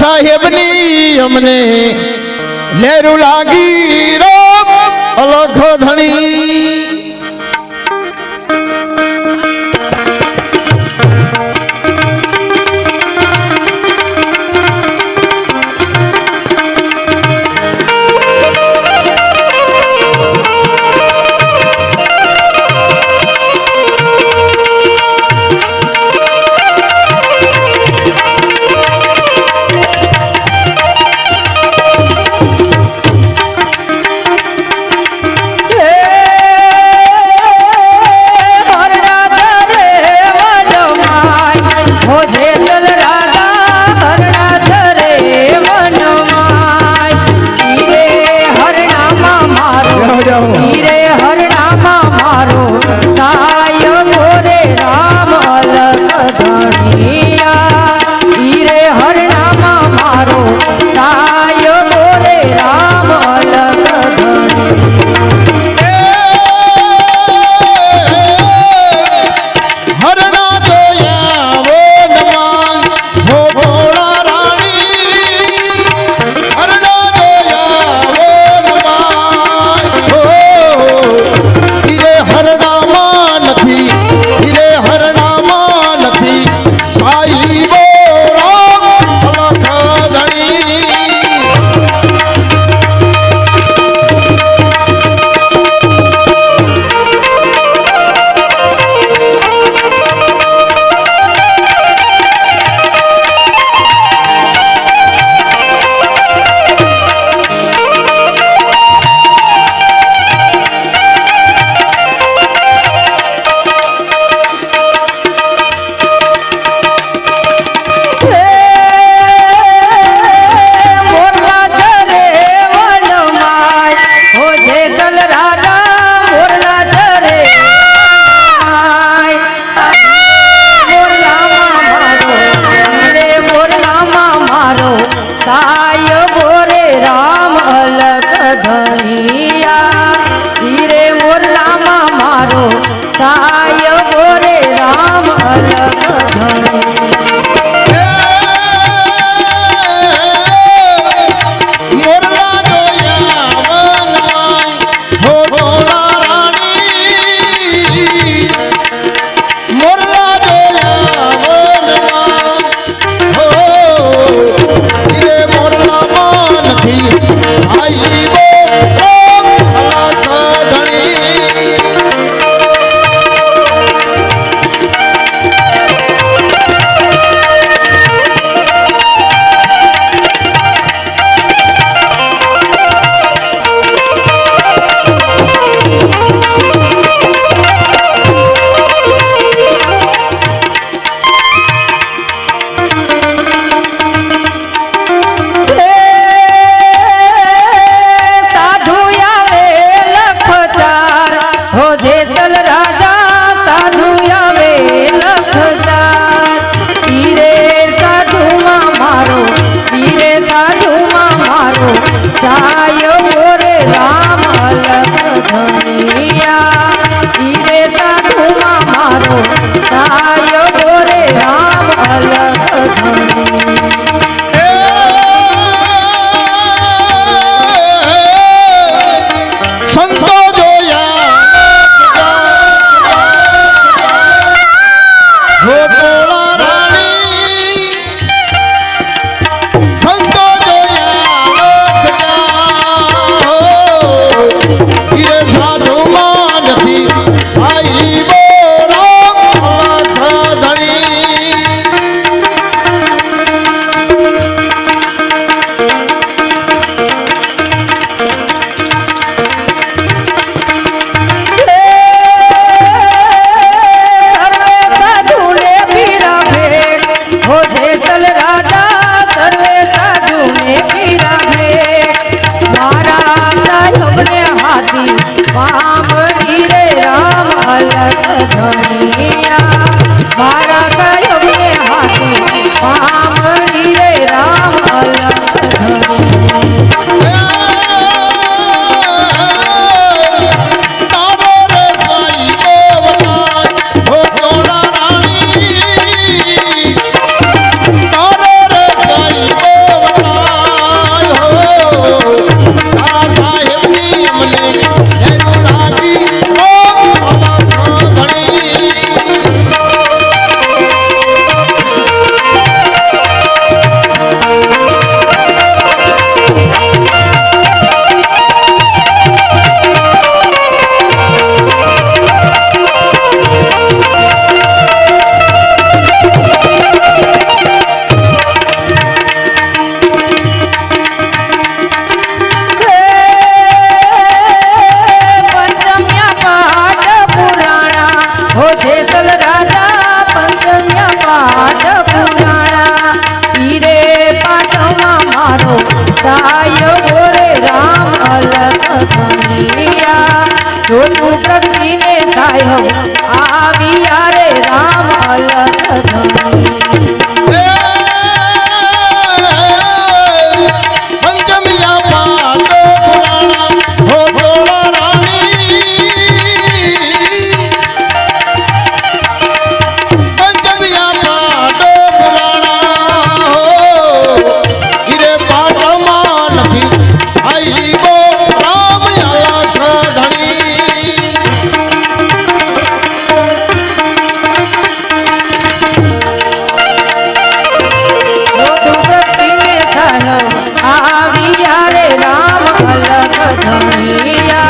સાહેબની અમને લેરું લાગી રો અલખો ધણી गोरे राम अलग धनिया जोतु प्रगति ने सायो आविया रे राम अलग धनिया पंचमिया पाटो पुराणा हो तोड़ा रानी पंचमिया पाटो पुराणा हो इरे पाटो मान थी आई गो राम अलग धनी आविया रे राम अलग धनिया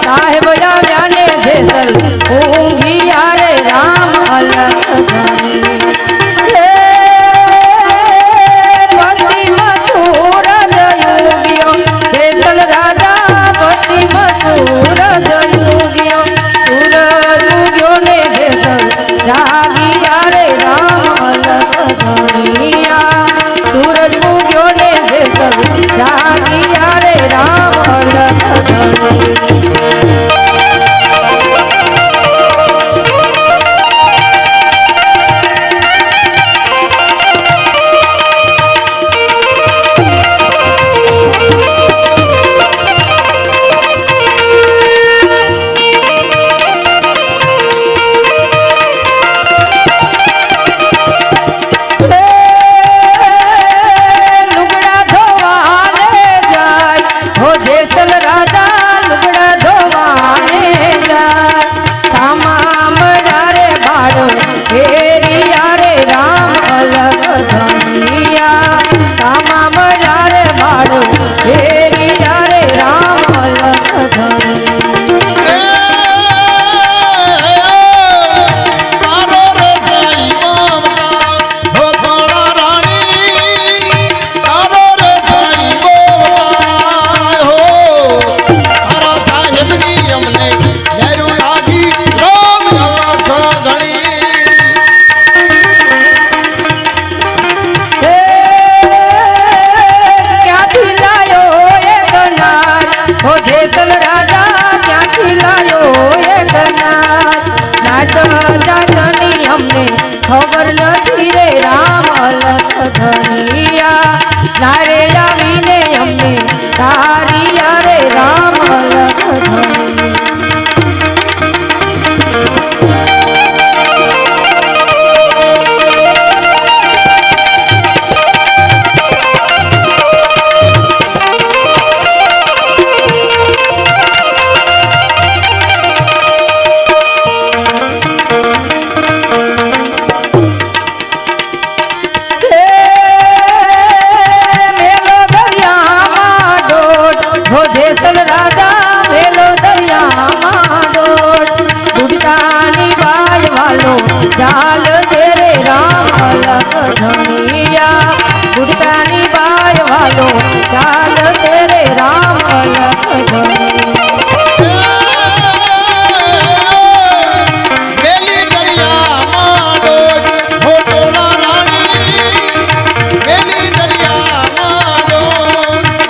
साहेब जाने जेसल ऊंघिया रे राम अलग धनिया पश्चिम सूरज युगियो जेसल राजा पश्चिम सूरज युगियो सूरज युगियो ने जेसल जागिया रे राम अलग धनिया सूरज उग्यो ने जेसल जागिया रे राम अलग लुगड़ा धोवाने जाय हो जेसल राजा लुगड़ा धोवाने जाय तमाम डारे बाड़ो फेरिया रे राम अलग धनिया तमाम डारे बाड़ो फेरिया रे राम अलग धनिया तारो रे साई मामका हो तोड़ा रानी तारो रे साई मामका हो तारा साहेब नी हमने नेहरू लागी राम अलग धनी क्या खिलायो ये गनार हो जेसल राजा क्या खिलायो ये गनार नाच जानी हमने खबर नहीं रे राम अलग धनिया नारे आवीने हमने तारिया रे राम अलग धनिया मेलो दरिया डोट हो जेसल राजा मेलो दरिया डोट दुर्गानी बाज वालो जाल तेरे राम अलग धनिया दुर्गानी बाज वालो जाल तेरे राम अलग धनिया बेली दरिया माडो हो तोड़ा रानी बेली दरिया माडो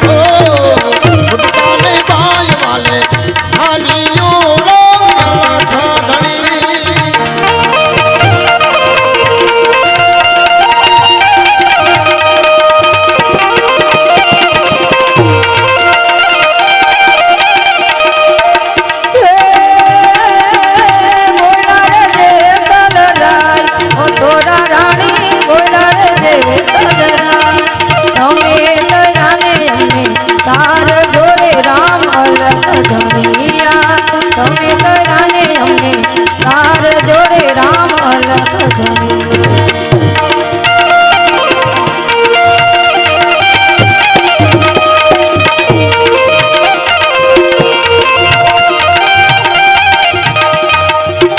हो भुटकाने बाय वाले हालियों राम अलग धनी तार जोड़े राम अलग धनिया તમે કરાને અમને તાર જોડે રામ अलग ધનિયા